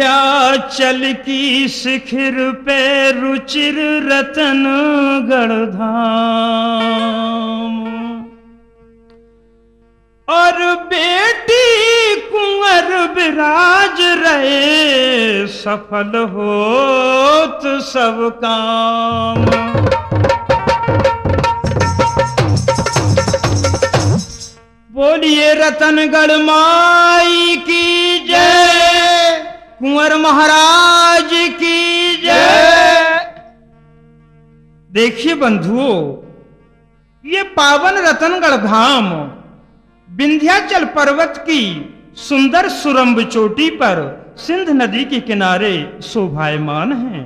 विंध्याचल की शिखिर पे रुचिर रतनगढ़ धाम, और बेटी कुंवर विराज रहे, सफल होत सब काम। बोलिए रतनगढ़ माई की जय, कुंवर महाराज की जय। देखिए बंधुओं, ये पावन रतनगढ़ धाम विंध्याचल पर्वत की सुंदर सुरम्भ चोटी पर सिंध नदी के किनारे शोभायमान है।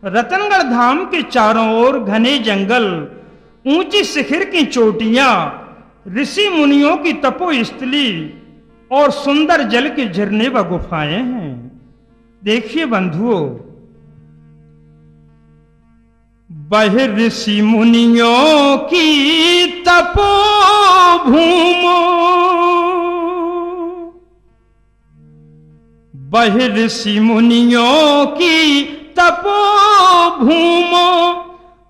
रतनगढ़ धाम के चारों ओर घने जंगल, ऊंची शिखर की चोटियां, ऋषि मुनियों की तपोस्थली और सुंदर जल के झरने व गुफाएं हैं। देखिए बंधुओं, बह ऋषि मुनियों की तपोभूम, बह ऋषि मुनियों की तपोभूम,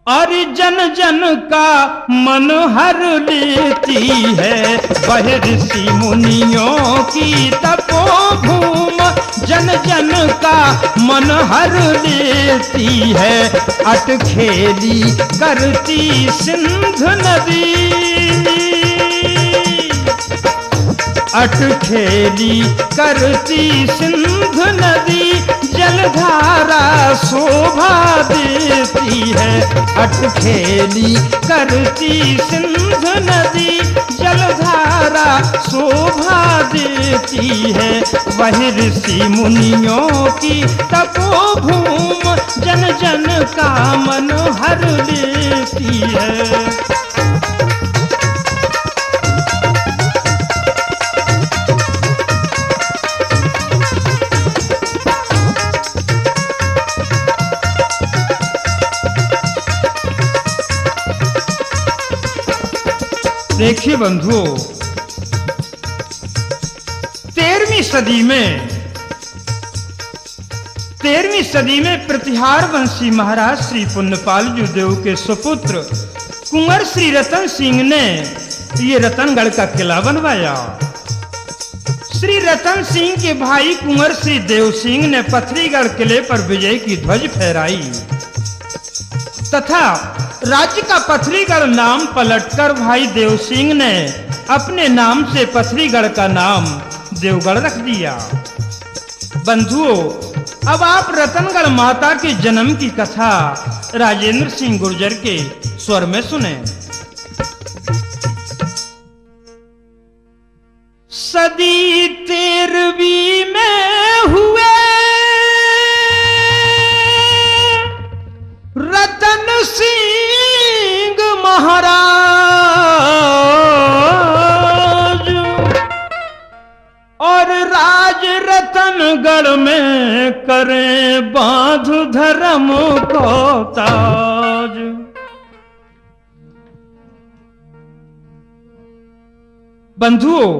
और जन जन का मन हर लेती है। वह ऋषि मुनियों की तपोभूम, जन जन का मन हर लेती है। अटखेली करती सिंध नदी, अटखेली करती सिंध नदी, जलधारा शोभा देती है। अटखेली करती सिंध नदी, जलधारा शोभा देती है। वह ऋषि मुनियों की तपोभूम, जन जन का मन हर लेती है। देखिए बंधुओं, 13वीं सदी में प्रतिहार वंशी महाराज श्री पुण्यपाल देव के सुपुत्र कुंवर श्री रतन सिंह ने ये रतनगढ़ का किला बनवाया। श्री रतन सिंह के भाई कुंवर श्री देव सिंह ने पथरीगढ़ किले पर विजय की ध्वज फहराई तथा राज्य का पथरीगढ़ नाम पलटकर भाई देव सिंह ने अपने नाम से पथरीगढ़ का नाम देवगढ़ रख दिया। बंधुओं, अब आप रतनगढ़ माता के जन्म की कथा राजेंद्र सिंह गुर्जर के स्वर में सुने। सदी 13वीं में हुए रतन सिंह महाराज, और राज रतनगढ़ में करें बांध धर्म को ताज। बंधुओं,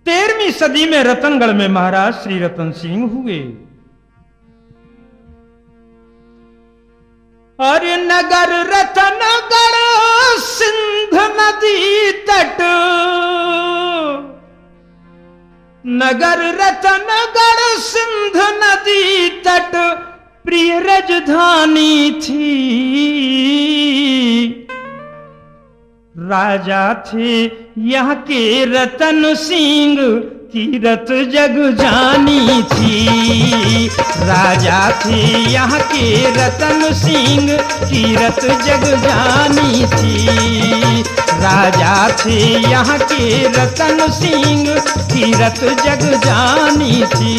13वीं सदी में रतनगढ़ में महाराज श्री रतन सिंह हुए। और नगर रतनगढ़ सिंध नदी तट, नगर रतनगढ़ सिंध नदी तट प्रिय राजधानी थी। राजा थे यहाँ के रतन सिंह, कीरत जग जानी थी। राजा थे यहाँ के रतन सिंह, कीरत जग जानी थी। राजा थे यहाँ के रतन सिंह, कीरत जग जानी थी।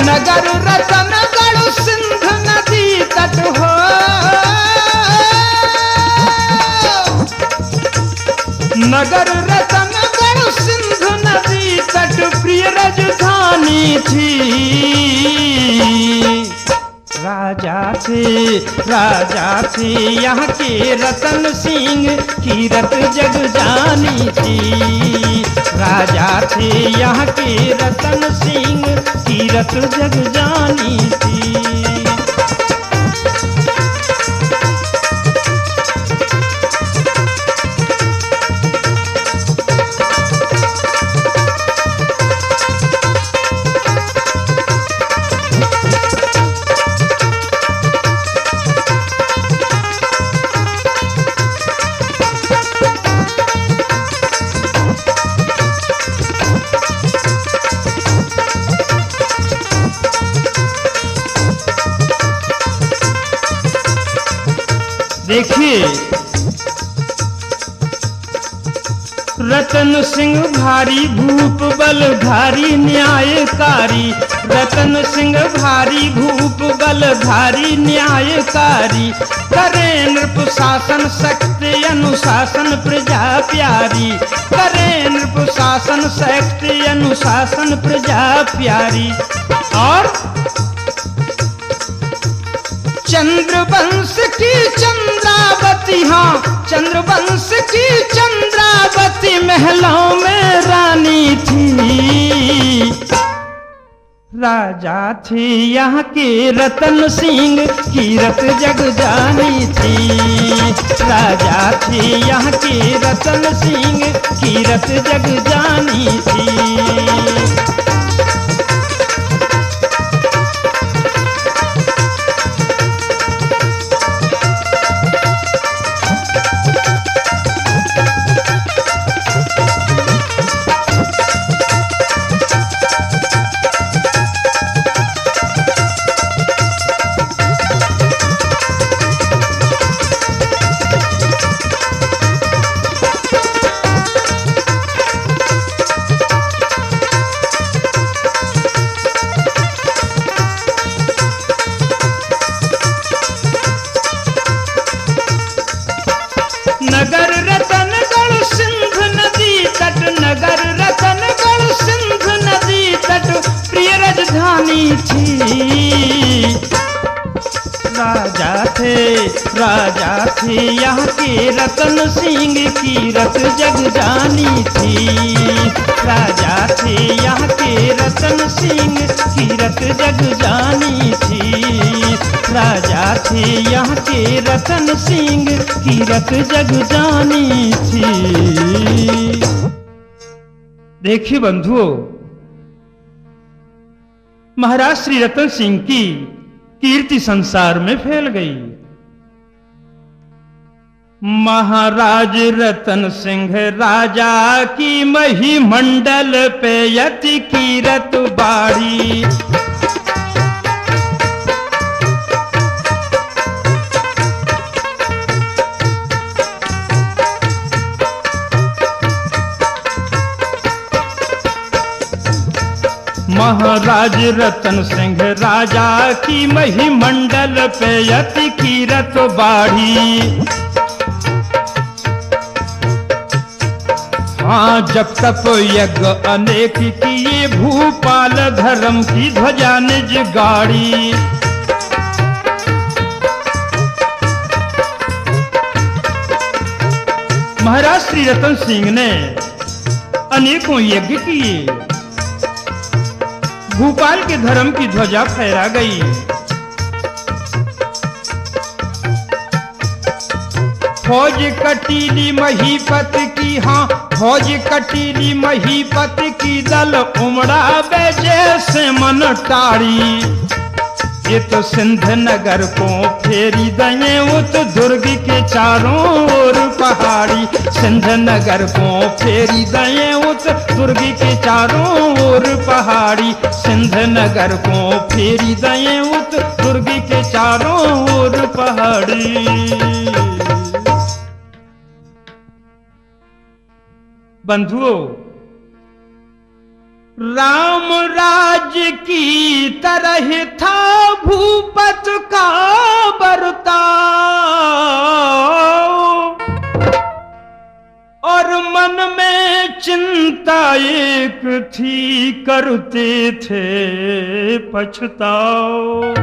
नगर रतनगढ़ सिंध नदी तट हो, नगर रतनगढ़ सिंध नदी तट प्रिय राजधानी थी। राजा थे यहाँ के रतन सिंह, कीरत जग जानी थी। राजा थे यहाँ के रतन सिंह, कीरत जग जानी थी। देखिए, रतन सिंह भारी भूप बलधारी न्यायकारी, रतन सिंह भारी भूप बलधारी न्यायकारी, करे नृप शासन शक्ति अनुशासन प्रजा प्यारी, करे नृप शासन शक्ति अनुशासन प्रजा प्यारी। और चंद्रवंश की चंद्रावती, हाँ चंद्रवंश की चंद्रावती महलों में रानी थी। राजा थे यहाँ के रतन सिंह, कीरत जग जानी थी। राजा थे यहाँ के रतन सिंह, कीरत जग जानी थी। नगर रतनगढ़ सिंध नदी तट, नगर रतनगढ़ सिंध नदी तट प्रिय राजधानी थी। राजा थे यहाँ के रतन सिंह, कीरत जग जानी थी। राजा थे यहाँ के रतन सिंह, कीरत जग जानी थी। राजा थे यहाँ के रतन सिंह, कीरत जग जानी थी। देखिए बंधुओं, महाराज श्री रतन सिंह की कीर्ति संसार में फैल गई। महाराज रतन सिंह राजा की महिमंडल पे यति कीरत बाड़ी। महाराज रतन सिंह राजा की महिमंडल पे यति कीरत बाढ़ी। हाँ जब तप यज्ञ अनेक किए, भूपाल धर्म की ध्वजा निज गाड़ी। महाराज श्री रतन सिंह ने अनेकों यज्ञ किए, भूपाल के धर्म की ध्वजा फहरा गई। फौज कटीली महीपत की, हाँ फौज कटीली महीपत की, दल उमड़ा जैसे मन टाड़ी। ये तो सिंध नगर को फेरी दये उत दुर्ग के चारों ओर पहाड़ी। सिंध नगर को फेरी दये उत दुर्ग के चारों ओर पहाड़ी। सिंध नगर को फेरी दये उत दुर्ग के चारों ओर पहाड़ी। बंधुओं, राम राज्य की तरह था भूपत का बर्ताव, और मन में चिंता एक थी, करते थे पछताओ।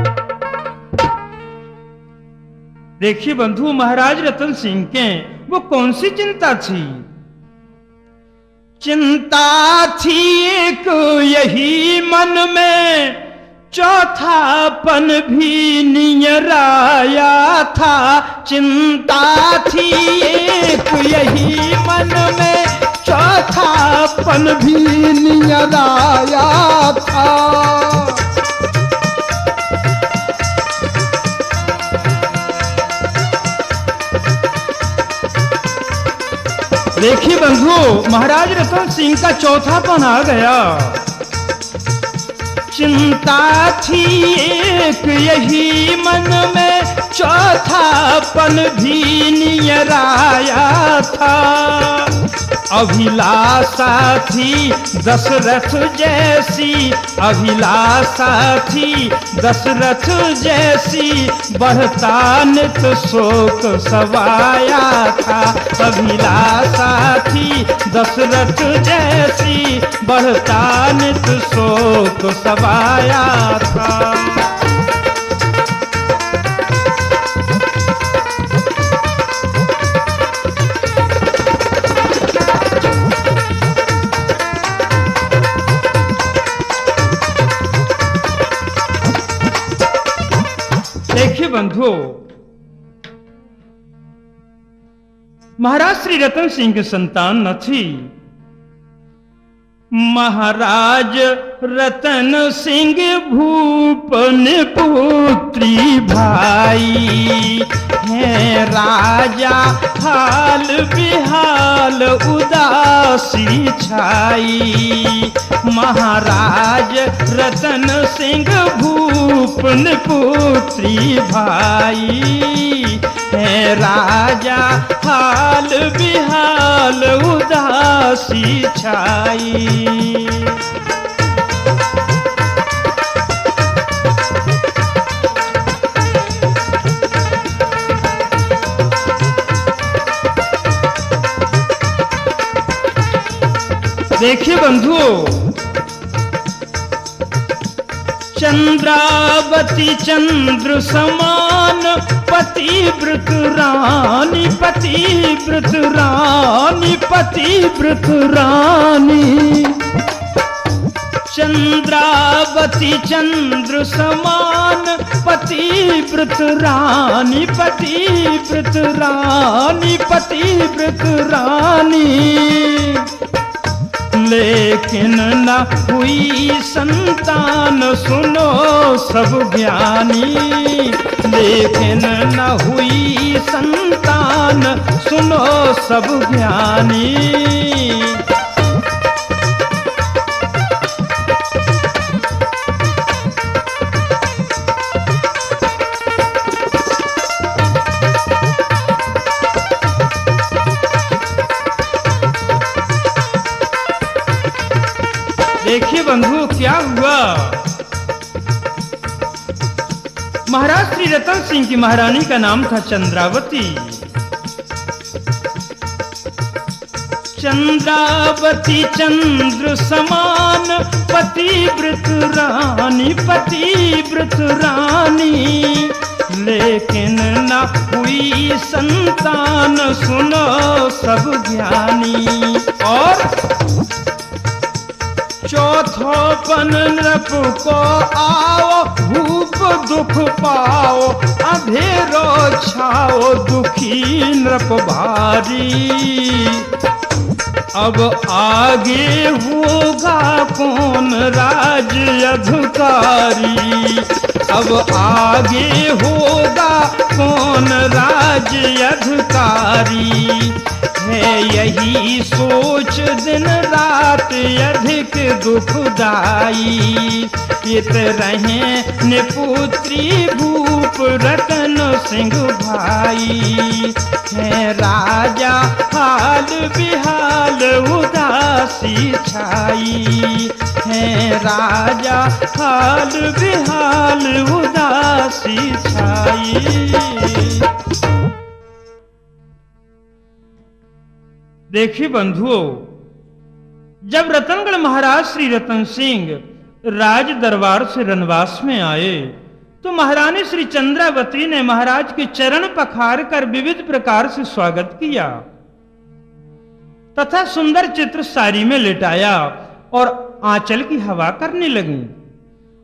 देखिए बंधु, महाराज रतन सिंह के वो कौन सी चिंता थी? चिंता थी एक यही मन में, चौथापन भी नियराया था। चिंता थी एक यही मन में, चौथापन भी नियराया था। देखिए बंधु, महाराज रतन सिंह का चौथापन आ गया। चिंता थी एक यही मन में, चौथापन भी नियराया था। अभिलाषा थी दशरथ जैसी, अभिलाषा थी दशरथ जैसी, बढ़ता नित शोक सवाया था। अभिलाषा थी दशरथ जैसी, बढ़ता नित शोक सवाया था। देखिए बंधु, महाराज श्री रतन सिंह की संतान न थी। महाराज रतन सिंह भूपन पुत्री भाई हैं। राजा हाल बिहाल उदासी छाई। महाराज रतन सिंह भूपन पुत्री भाई हैं। राजा हाल बिहाल उदासी छाई। देखिए बंधु, चंद्रावती चंद्र समान, पतिव्रत रानी, पतिव्रत रानी, पतिव्रत रानी। चंद्रावती चंद्र समान, पतिव्रत रानी, पतिव्रत रानी, पतिव्रत रानी। लेकिन न हुई संतान सुनो सब ज्ञानी। लेकिन न हुई संतान सुनो सब ज्ञानी। देखिए बंधु, क्या हुआ। महाराज श्री रतन सिंह की महारानी का नाम था चंद्रावती। चंद्रावती चंद्र समान, पतिव्रत रानी, पतिव्रत रानी। लेकिन न हुई संतान सुनो सब ज्ञानी। और चौथोपन नृप को आओ, भूप दुख पाओ, अंधेरो छाओ, दुखी नृप भारी। अब आगे होगा कौन राज्य अधिकारी। अब आगे होगा कौन राज्य अधिकारी। है यही सोच दिन रात अधिक दुखदाई। इत रहे निपुत्री भूप रतन सिंह भाई। है राजा हाल बिहाल उदासी छाई। है राजा हाल बिहाल उदासी छाई। देखिए बंधुओं, जब रतनगढ़ महाराज श्री रतन सिंह राज दरबार से रनवास में आए तो महारानी श्री चंद्रावती ने महाराज के चरण पखार कर विविध प्रकार से स्वागत किया। तथा सुंदर चित्र साड़ी में लेटाया और आंचल की हवा करने लगी।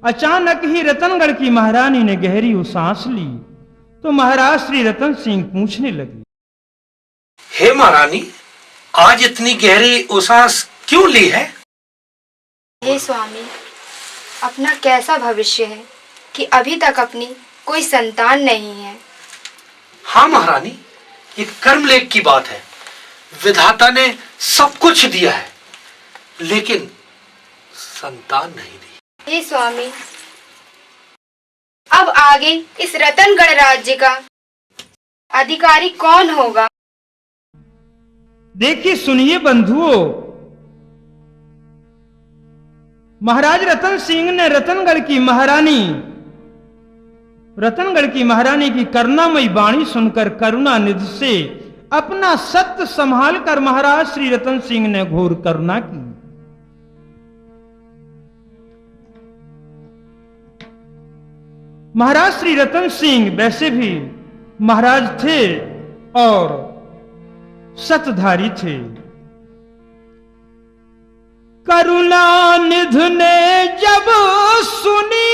अचानक ही रतनगढ़ की महारानी ने गहरी सांस ली तो महाराज श्री रतन सिंह पूछने लगे, हे महारानी, आज इतनी गहरी उसास क्यों ली है? हे स्वामी, अपना कैसा भविष्य है कि अभी तक अपनी कोई संतान नहीं है। हाँ महारानी, ये कर्मलेख की बात है। विधाता ने सब कुछ दिया है लेकिन संतान नहीं दी। हे स्वामी, अब आगे इस रतनगढ़ राज्य का अधिकारी कौन होगा? देखिए सुनिए बंधुओं, महाराज रतन सिंह ने रतनगढ़ की महारानी की करुणामयी वाणी सुनकर करुणा निधि से अपना सत्य संभाल कर महाराज श्री रतन सिंह ने घोर करुणा की। महाराज श्री रतन सिंह वैसे भी महाराज थे और सतधारी थे। करुणा निधि ने जब सुनी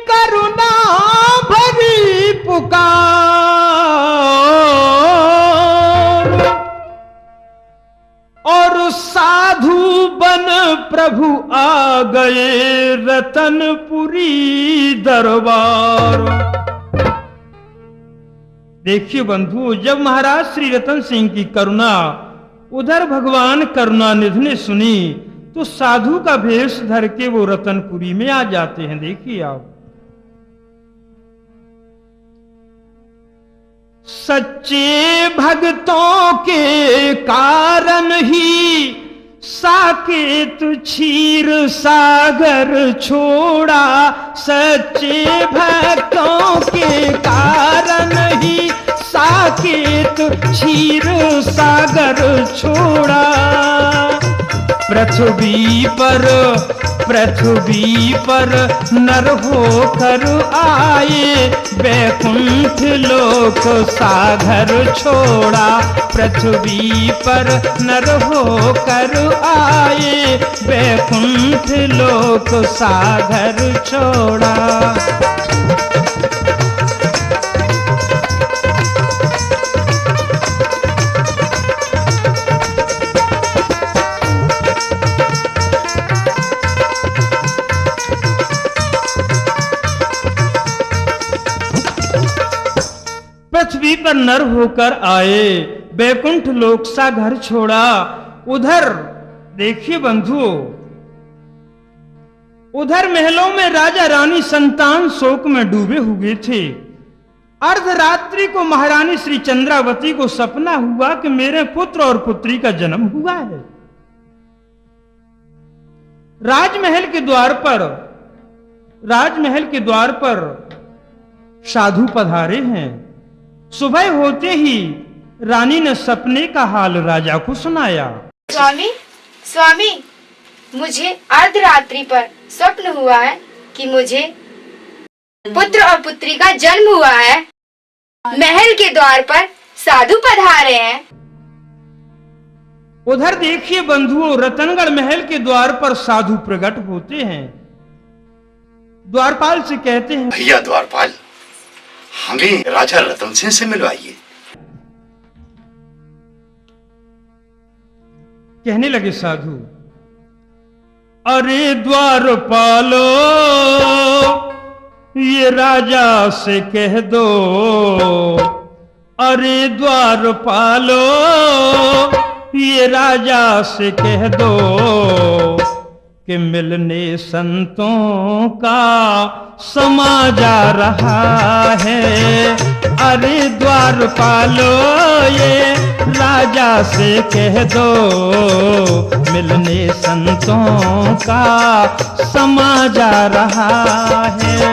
करुणा भरी पुकार और साधु बन प्रभु आ गए रतनपुरी दरबार। देखिए बंधु, जब महाराज श्री रतन सिंह की करुणा उधर भगवान करुणानिधि ने सुनी तो साधु का भेष धर के वो रतनपुरी में आ जाते हैं। देखिए आप, सच्चे भक्तों के कारण ही साकेत क्षीर सागर छोड़ा, सच्चे भक्तों के कारण ही साकेत क्षीर सागर छोड़ा। पृथ्वी पर नर होकर आए वैकुंठ लोक सागर छोड़ा। पृथ्वी पर नर होकर आए वैकुंठ लोक सागर छोड़ा। पृथ्वी पर नर होकर आए बैकुंठ लोक सा घर छोड़ा। उधर देखिए बंधुओं, उधर महलों में राजा रानी संतान शोक में डूबे हुए थे। अर्धरात्रि को महारानी श्री चंद्रावती को सपना हुआ कि मेरे पुत्र और पुत्री का जन्म हुआ है। राजमहल के द्वार पर साधु पधारे हैं। सुबह होते ही रानी ने सपने का हाल राजा को सुनाया। स्वामी, मुझे अर्धरात्रि पर स्वप्न हुआ है कि मुझे पुत्र और पुत्री का जन्म हुआ है। महल के द्वार पर साधु पधारे हैं। उधर देखिए बंधुओं, रतनगढ़ महल के द्वार पर साधु प्रकट होते हैं। द्वारपाल से कहते हैं, भैया द्वारपाल, हमें राजा रतन सिंह से मिलवाइए। कहने लगे साधु, अरे द्वारपालो ये राजा से कह दो, अरे द्वारपालो ये राजा से कह दो कि मिलने संतों का समा जा रहा है। अरे द्वारपालो ये राजा से कह दो मिलने संतों का समा जा रहा है।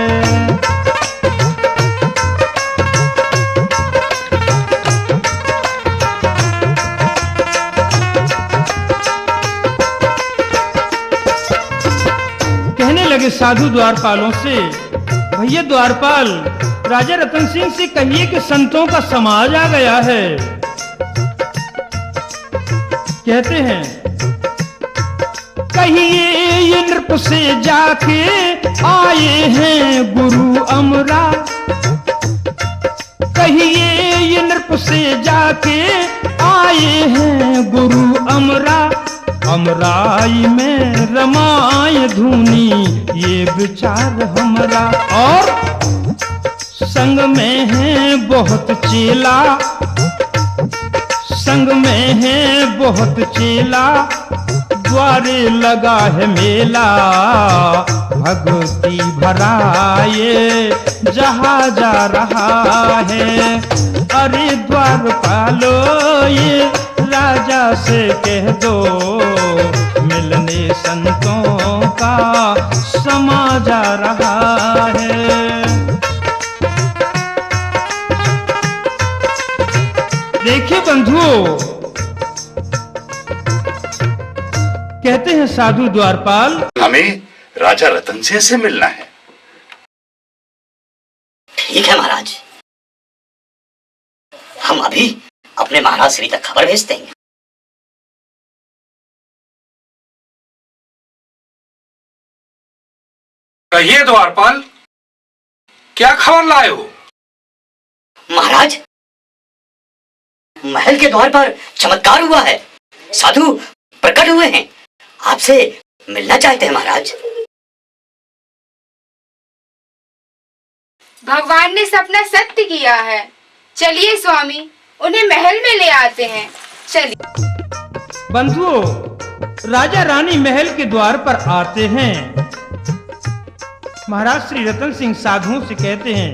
लगे साधु द्वारपालों से, भैया द्वारपाल, राजा रतन सिंह से कहिए कि संतों का समाज आ गया है। कहते हैं, कहिए ये नृप से जाके आए हैं गुरु अमरा, कहिए ये नृप से जाके आए हैं गुरु अमरा, अमराई में रमाए धुनी ये विचार हमरा। और संग में है बहुत चेला, संग में है बहुत चेला, द्वारे लगा है मेला, भक्ति भरा ये जहाँ जा रहा है। अरे द्वारपालो ये राजा से कह दो, मिलने संतों का समा जा रहा है। देखिए बंधुओं, कहते हैं साधु द्वारपाल, हमें राजा रतन सिंह से मिलना है। ठीक है महाराज, हम अभी अपने महाराज श्री तक खबर भेज देंगे। कहिए द्वारपाल, क्या खबर लाए हो? महाराज, महल के द्वार पर चमत्कार हुआ है, साधु प्रकट हुए हैं, आपसे मिलना चाहते हैं महाराज। भगवान ने सपना सत्य किया है। चलिए स्वामी, उन्हें महल में ले आते हैं। चलिए बंधुओं, राजा रानी महल के द्वार पर आते हैं। महाराज श्री रतन सिंह साधुओं से कहते हैं,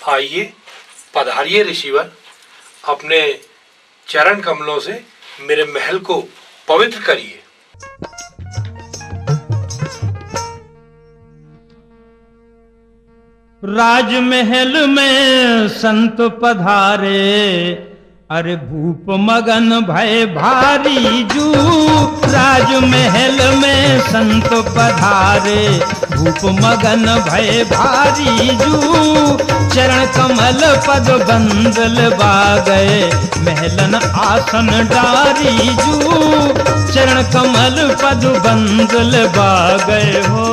आइए पधारिए ऋषिवर, अपने चरण कमलों से मेरे महल को पवित्र करिए। राजमहल में संत पधारे, अरे भूप मगन भय भारी जू। राजमहल में संत पधारे, भूप मगन भय भारी जू। चरण कमल पद बंदल बागए, महलन आसन डारी जू। चरण कमल पद बंदल बागए हो।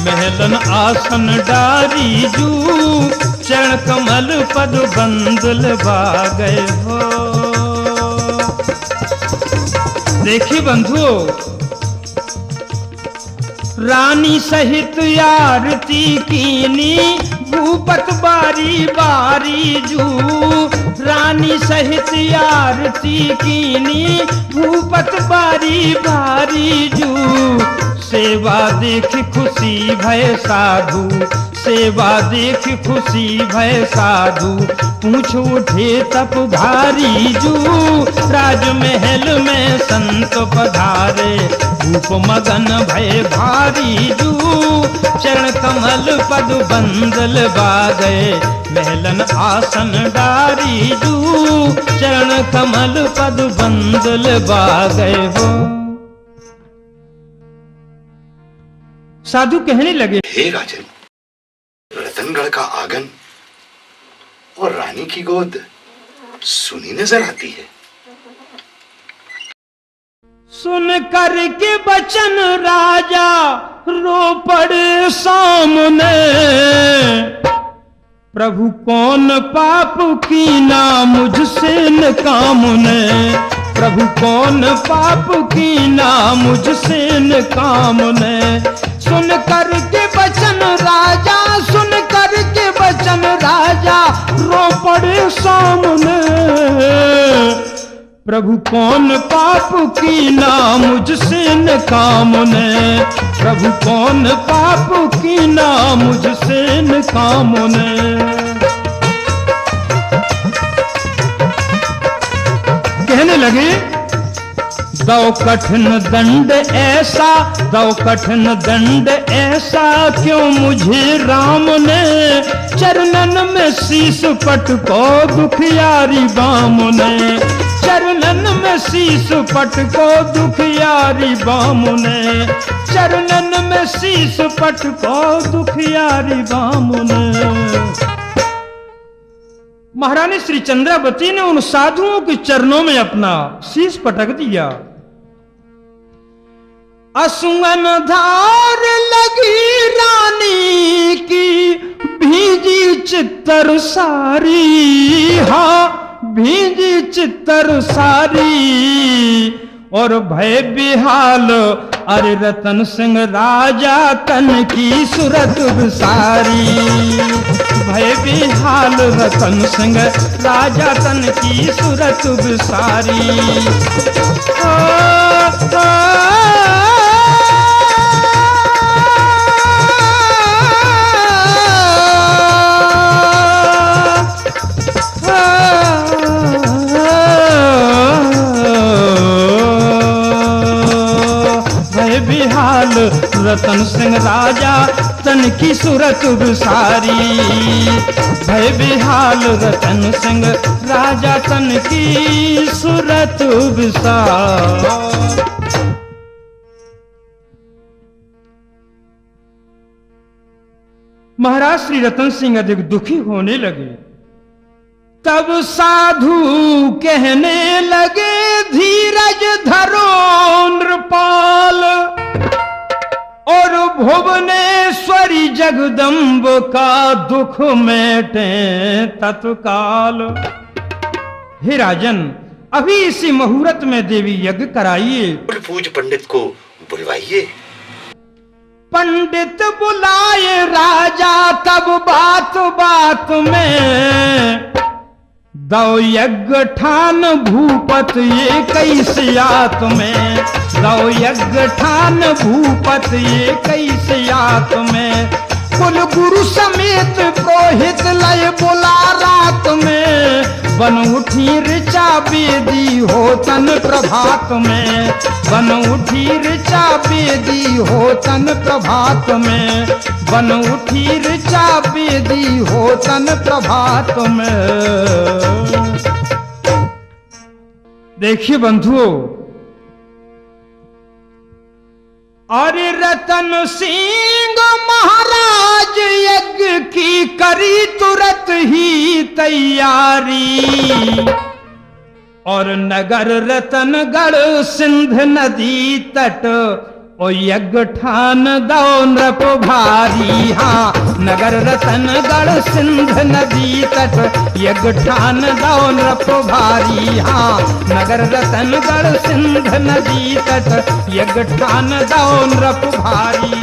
महलन आसन डारी जू। चरण कमल पद बंदल बागए हो। देखिए बंधुओं, रानी सहित आरती कीनी, भूपत बारी बारी जू। रानी सहित आरती कीनी, भूपत बारी बारी जू। सेवा देख खुशी भय साधु, सेवा देख खुशी भय साधु। पूछ उठे तप भारी जू। राजमहल में संत पधारे, भूप मगन भय भारी जू। चरण कमल पद बंदल बागए, महलन आसन डारी जू। चरण कमल पद बंदल बागए हो। साधु कहने लगे, हे राजन, रतनगढ़ का आंगन और रानी की गोद सुनी नजर आती है। सुन कर के बचन राजा रो पड़े सामने। प्रभु कौन पाप की ना मुझसे न काम ने। प्रभु कौन पाप की ना मुझसे न काम ने। सुन कर के बचन राजा, सुन कर के बचन राजा रो पड़े सामने। प्रभु कौन पाप की ना मुझसे न काम ने। प्रभु कौन पाप की ना मुझसे न काम ने। कहने लगे, दो कठिन दंड ऐसा, दो कठिन दंड ऐसा क्यों मुझे राम ने। चरणन में शीश पट को दुखियारी बाम ने। चरणन में शीश पटको दुखियारी बामुने, चरणन में शीश पटको दुखियारी बामुने। महारानी श्री चंद्रावती ने उन साधुओं के चरणों में अपना शीश पटक दिया। असुअन धार लगी रानी की भीजी चित्तर सारी, हाँ भीजी चित्तर सारी। और भय बिहाल अरे रतन सिंह राजा तन की सूरत बिसारी, भय बिहाल रतन सिंह राजा तन की सूरत बिसारी। रतन सिंह राजा तन की सूरत बिसारी, भय बिहाल रतन सिंह राजा तन की सूरत बिसारी। महाराज श्री रतन सिंह अधिक दुखी होने लगे। तब साधु कहने लगे धीरज धरो नृपाल, और भुवनेश्वरी जगदम्ब का दुख मेटे तत्काल। हे राजन, अभी इसी मुहूर्त में देवी यज्ञ कराइए। पूज पंडित को बुलवाइए। पंडित बुलाए राजा तब बात बात में, दौ यज्ञ ठान भूपत ये कैसियात में, दौ यज्ञ ठान भूपत ये कैसियात में। कुल गुरु समेत पुरोहित लय बुला रात में, बन उठी ऋचा बेदी हो तन प्रभात में, बन उठी ऋचा बेदी हो तन प्रभात में, बन उठी ऋचा बेदी हो तन प्रभात में। देखिए बंधुओं, अरे रतन सिंह महाराज यज्ञ की करी तुरंत ही तैयारी, और नगर रतनगढ़ सिंध नदी तट ओ यज्ञ ठान दो नृप भारी। हाँ नगर रतनगढ़ सिंध नदी तट यज्ञ ठान दो नृप भारी। हाँ नगर रतनगढ़ सिंध नदी तट यज्ञ ठान दो नृप भारी।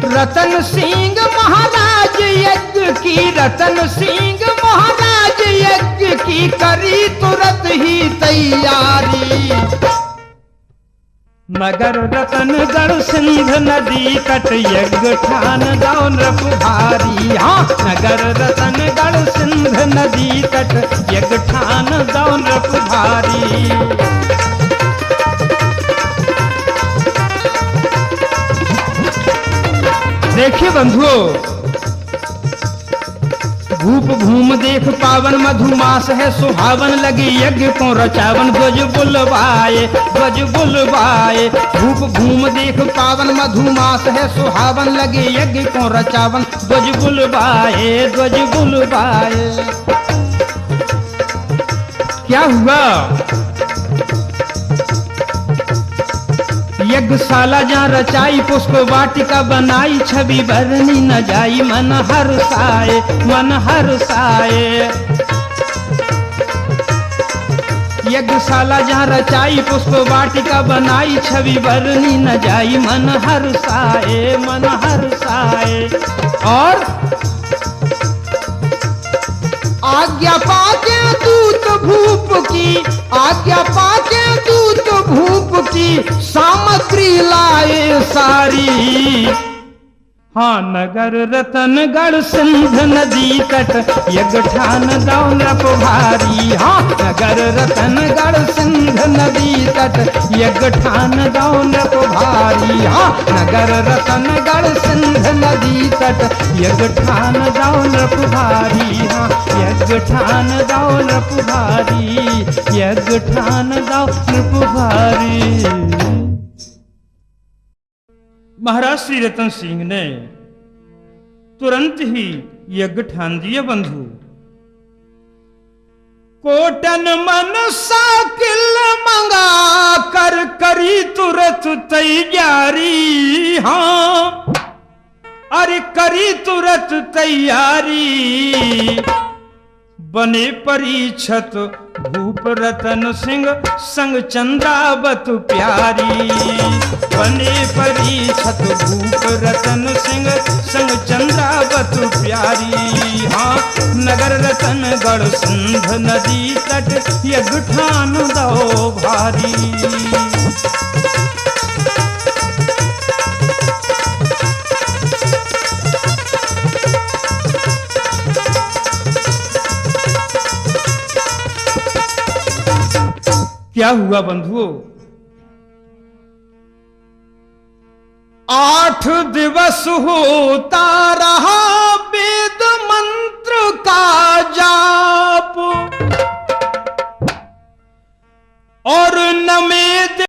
रतन सिंह महाराज यज्ञ की, रतन सिंह महाराज यज्ञ की करी तुरंत ही तैयारी। नगर रतनगढ़ सिंध नदी तट यज्ञ ठान दो नृप भारी। हाँ नगर रतनगढ़ सिंध नदी तट यज्ञ ठान दो नृप भारी। देखिए बंधुओं, भूप भूम देख पावन मधुमास है सुहावन, लगी यज्ञ को रचावन ध्वज बुलवाए, ध्वज बुलवाए। भूप भूम देख पावन मधुमास है सुहावन, लगी यज्ञ को रचावन ध्वज बुलवाए, ध्वज बुलवाए। क्या हुआ? यज्ञशाला जहाँ रचाई पुष्प वाटिका बनाई, छवि भरनी न जाई मन हर्षाए, मन हर्षाए। यज्ञशाला जहाँ रचाई पुष्प वाटिका बनाई, छवि भरनी न जाई मन हर्षाए, मन हर्षाए। और आज्ञा पाके दूत भूप की, आज्ञा पाके दूत भूप की सामग्री लाए सारी। हाँ नगर रतनगढ़ सिंध नदी तट यज्ञठान दौलत भारी। हाँ नगर रतनगढ़ सिंध नदी तट यज्ञठान दौलत भारी। हाँ नगर रतनगढ़ सिंध नदी तट यज्ञठान दौलत भारी। हाँ यज्ञठान दौलत भारी, यज्ञठान दौलत भारी। महाराज श्री रतन सिंह ने तुरंत ही यज्ञ ठान दिया बंधु। कोटन मन साकिल मंगा कर करी तुरत तैयारी। हाँ अरे करी तुरत तैयारी। बने परीक्षत भूप रतन सिंह संग चंद्रावत प्यारी। बने परीक्षत भूप रतन सिंह संग चंद्रावत प्यारी। हाँ नगर रतनगढ़ सिंध नदी तट यज्ञठान दो भारी। क्या हुआ बंधुओं? 8 दिवस होता रहा